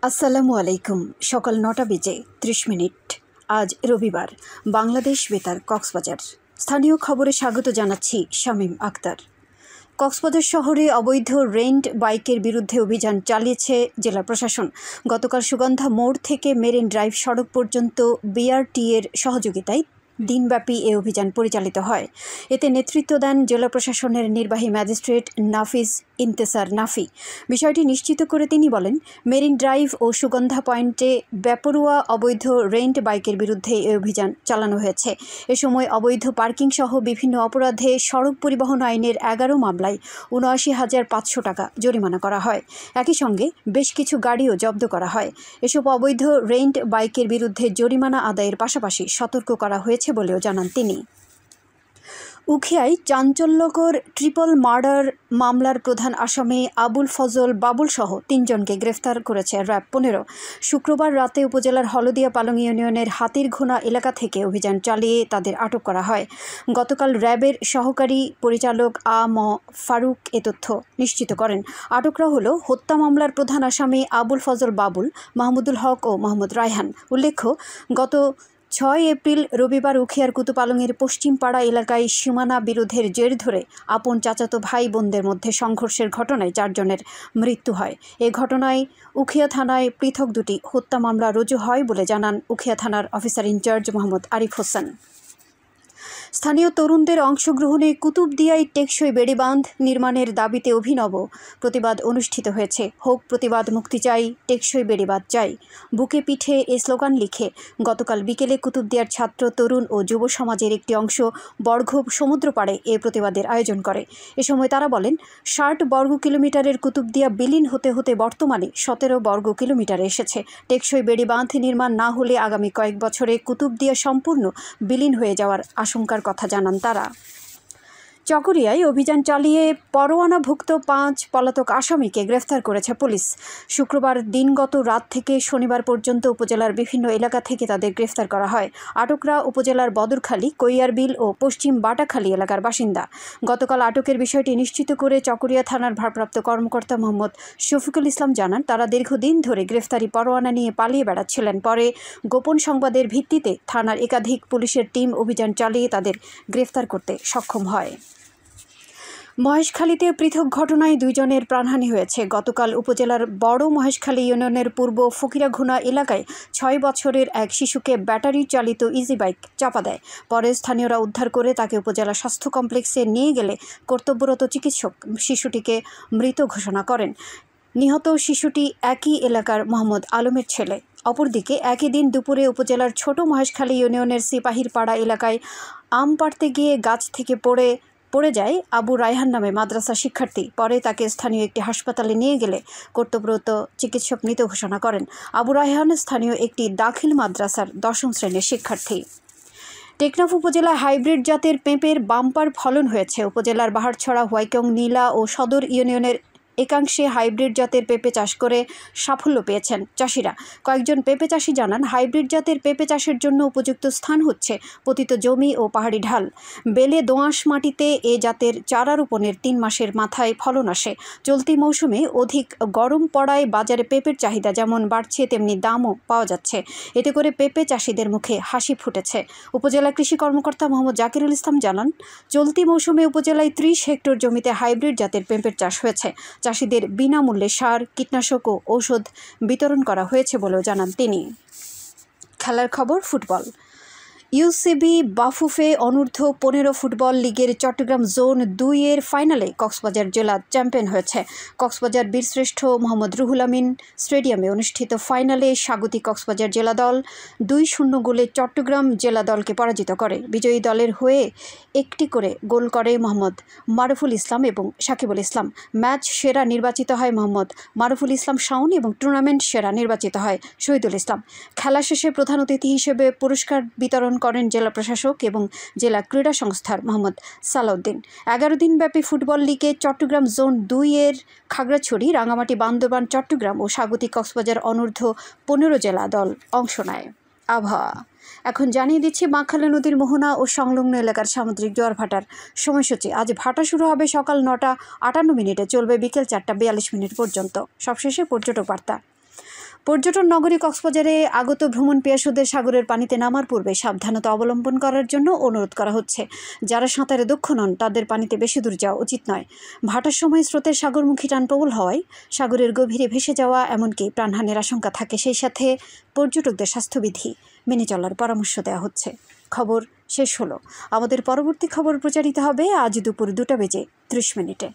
আসসালামু আলাইকুম। সকাল ৯টা বেজে ৩০ মিনিট। আজ রবিবার। বাংলাদেশ বেতার কক্সবাজার। স্থানীয় খবরে স্বাগত জানাচ্ছি শামীম আক্তার। কক্সবাজার শহরে অবৈধ রেন্ট বাইকের বিরুদ্ধে অভিযান চালিয়েছে জেলা প্রশাসন। গতকাল সুগন্ধা মোড় থেকে মেরিন ড্রাইভ সড়ক পর্যন্ত বিআরটি এর সহযোগিতায় দিনব্যাপী এ অভিযান পরিচালিত হয়। এতে নেতৃত্ব দেন জেলা প্রশাসনের নির্বাহী ম্যাজিস্ট্রেট নাফিস ইন্তেসার নাফি। বিষয়টি নিশ্চিত করে তিনি বলেন, মেরিন ড্রাইভ ও সুগন্ধা পয়েন্টে বেপরোয়া অবৈধ রেন্ট বাইকের বিরুদ্ধে এ অভিযান চালানো হয়েছে। এ সময় অবৈধ পার্কিং সহ বিভিন্ন অপরাধে সড়ক পরিবহন আইনের ১১ মামলায় ৭৯,৫০০ টাকা জরিমানা করা হয়। একই সঙ্গে বেশ কিছু গাড়িও জব্দ করা হয়। এসব অবৈধ রেন্ট বাইকের বিরুদ্ধে জরিমানা আদায়ের পাশাপাশি সতর্ক করা হয়েছে বলেও জানান তিনি। উখিয়ায় চাঞ্চল্যকর ট্রিপল মার্ডার মামলার প্রধান আসামি আবুল ফজল বাবুল সহ ৩ জনকে গ্রেফতার করেছে র্যাব ১৫। শুক্রবার রাতে উপজেলার হলদিয়া পালং ইউনিয়নের হাতিরঘোনা এলাকা থেকে অভিযান চালিয়ে তাদের আটক করা হয়। গতকাল র্যাবের সহকারী পরিচালক আ.ম. ফারুক এ তথ্য নিশ্চিত করেন। আটকরা হলো হত্যা মামলার প্রধান আসামি আবুল ফজল বাবুল, মাহমুদুল হক ও মোহাম্মদ রায়হান। উল্লেখ্য, গত ৬ এপ্রিল রবিবার উখিয়ার কুতুপালংয়ের পশ্চিমপাড়া এলাকায় সীমানা বিরোধের জের ধরে আপন চাচাতো ভাই বোনদের মধ্যে সংঘর্ষের ঘটনায় ৪ জনের মৃত্যু হয়। এ ঘটনায় উখিয়া থানায় পৃথক ২টি হত্যা মামলা রুজু হয় বলে জানান উখিয়া থানার অফিসার ইনচার্জ মোহাম্মদ আরিফ হোসেন। স্থানীয় তরুণদের অংশগ্রহণে কুতুবদিয়ায় টেকসই বেড়িবাঁধ নির্মাণের দাবিতে অভিনব প্রতিবাদ অনুষ্ঠিত হয়েছে। হোক প্রতিবাদ, মুক্তি চাই, টেকসই বেড়িবাঁধ চাই, বুকে পিঠে এ স্লোগান লিখে গতকাল বিকেলে কুতুবদিয়ার ছাত্র, তরুণ ও যুব সমাজের একটি অংশ বর্ঘ সমুদ্র পাড়ে এ প্রতিবাদের আয়োজন করে। এ সময় তারা বলেন, ৬০ বর্গ কিলোমিটারের কুতুবদিয়া বিলীন হতে হতে বর্তমানে ১৭ বর্গ কিলোমিটারে এসেছে। টেকসই বেড়িবাঁধ নির্মাণ না হলে আগামী কয়েক বছরে কুতুবদিয়া সম্পূর্ণ বিলীন হয়ে যাওয়ার আশঙ্কার কথা জানান তারা। চকরিয়ায় অভিযান চালিয়ে পরোয়ানাভুক্ত ৫ পলাতক আসামিকে গ্রেফতার করেছে পুলিশ। শুক্রবার দিনগত রাত থেকে শনিবার পর্যন্ত উপজেলার বিভিন্ন এলাকা থেকে তাদের গ্রেফতার করা হয়। আটকরা উপজেলার বদরখালী, কৈয়ারবিল ও পশ্চিম বাটাখালী এলাকার বাসিন্দা। গতকাল আটকের বিষয়টি নিশ্চিত করে চকরিয়া থানার ভারপ্রাপ্ত কর্মকর্তা মোহাম্মদ শফিকুল ইসলাম জানান, তারা দীর্ঘদিন ধরে গ্রেফতারি পরোয়ানা নিয়ে পালিয়ে বেড়াচ্ছিলেন। পরে গোপন সংবাদের ভিত্তিতে থানার একাধিক পুলিশের টিম অভিযান চালিয়ে তাদের গ্রেফতার করতে সক্ষম হয়। মহেশখালীতে পৃথক ঘটনায় ২ জনের প্রাণহানি হয়েছে। গতকাল উপজেলার বড় মহেশখালী ইউনিয়নের পূর্ব ফকিরাঘোনা এলাকায় ৬ বছরের এক শিশুকে ব্যাটারি চালিত ইজি বাইক চাপা দেয়। পরে স্থানীয়রা উদ্ধার করে তাকে উপজেলা স্বাস্থ্য কমপ্লেক্সে নিয়ে গেলে কর্তব্যরত চিকিৎসক শিশুটিকে মৃত ঘোষণা করেন। নিহত শিশুটি একই এলাকার মোহাম্মদ আলমের ছেলে। অপরদিকে একই দিন দুপুরে উপজেলার ছোট মহেশখালী ইউনিয়নের সিপাহীরপাড়া এলাকায় আম পাড়তে গিয়ে গাছ থেকে পড়ে যায় আবু রায়হান নামে মাদ্রাসা শিক্ষার্থী। পরে তাকে স্থানীয় একটি হাসপাতালে নিয়ে গেলে কর্তব্যরত চিকিৎসক মৃত ঘোষণা করেন। আবু রায়হান স্থানীয় একটি দাখিল মাদ্রাসার ১০ম শ্রেণীর শিক্ষার্থী। টেকনাফ উপজেলায় হাইব্রিড জাতের পেঁপের বাম্পার ফলন হয়েছে। উপজেলার বাহারছড়া, হোয়াইকং, নীলা ও সদর ইউনিয়নের একাংশে হাইব্রিড জাতের পেঁপে চাষ করে সাফল্য পেয়েছেন চাষিরা। কয়েকজন পেঁপে চাষি জানান, হাইব্রিড জাতের পেঁপে চাষের জন্য উপযুক্ত স্থান হচ্ছে পতিত জমি ও পাহাড়ি ঢাল। বেলে দোআঁশ মাটিতে এ জাতের চারা রোপণের ৩ মাসের মাথায় ফলন আসে। চলতি মৌসুমে অধিক গরম পড়ায় বাজারে পেঁপের চাহিদা যেমন বাড়ছে, তেমনি দামও পাওয়া যাচ্ছে। এতে করে পেঁপে চাষিদের মুখে হাসি ফুটেছে। উপজেলা কৃষি কর্মকর্তা মোহাম্মদ জাকিরুল ইসলাম জানান, চলতি মৌসুমে উপজেলায় ৩০ হেক্টর জমিতে হাইব্রিড জাতের পেঁপের চাষ হয়েছে। চাষিদের বিনামূল্যে সার, কীটনাশক ও ঔষধ বিতরণ করা হয়েছে বলেও জানান তিনি। খেলার খবর, ফুটবল। ইউসিবি বাফুফে অনূর্ধ্ব ১৫ ফুটবল লিগের চট্টগ্রাম জোন ২ এর ফাইনালে কক্সবাজার জেলা চ্যাম্পিয়ন হয়েছে। কক্সবাজার বীরশ্রেষ্ঠ মোহাম্মদ রুহুল আমিন স্টেডিয়ামে অনুষ্ঠিত ফাইনালে স্বাগতিক কক্সবাজার জেলা দল ২-০ গোলে চট্টগ্রাম জেলা দলকে পরাজিত করে। বিজয়ী দলের হয়ে একটি করে গোল করে মোহাম্মদ মারুফুল ইসলাম এবং সাকিবুল ইসলাম। ম্যাচ সেরা নির্বাচিত হয় মোহাম্মদ মারুফুল ইসলাম শাওন এবং টুর্নামেন্ট সেরা নির্বাচিত হয় শহীদুল ইসলাম। খেলা শেষে প্রধান অতিথি হিসেবে পুরস্কার বিতরণ করেন জেলা প্রশাসক এবং জেলা ক্রীড়া সংস্থার মোহাম্মদ সালাউদ্দিন। ১১ দিনব্যাপী ফুটবল লিগে চট্টগ্রাম জোন ২ এর খাগড়াছড়ি, রাঙামাটি, বান্দরবান, চট্টগ্রাম ও স্বাগতিক কক্সবাজার অনূর্ধ্ব ১৫ জেলা দল অংশ নেয়। আবহাওয়া এখন জানিয়ে দিচ্ছি বাঁকখালী নদীর মোহনা ও সংলগ্ন এলাকার সামুদ্রিক জোয়ার ভাটার সময়সূচি। আজ ভাটা শুরু হবে সকাল ৯টা ৫৮ মিনিটে, চলবে বিকেল ৪টা ৪২ মিনিট পর্যন্ত। সবশেষে পর্যটক বার্তা। পর্যটন নগরী কক্সবাজারে আগত ভ্রমণ পিয়াসুদের সাগরের পানিতে নামার পূর্বে সাবধানতা অবলম্বন করার জন্য অনুরোধ করা হচ্ছে। যারা সাঁতারে দক্ষ নন তাদের পানিতে বেশি দূর যাওয়া উচিত নয়। ভাটার সময় স্রোতের সাগরমুখী টান প্রবল হওয়ায় সাগরের গভীরে ভেসে যাওয়া এমনকি প্রাণহানির আশঙ্কা থাকে। সেই সাথে পর্যটকদের স্বাস্থ্যবিধি মেনে চলার পরামর্শ দেওয়া হচ্ছে। খবর শেষ হলো। আমাদের পরবর্তী খবর প্রচারিত হবে আজ দুপুর 2টা বেজে 30 মিনিটে।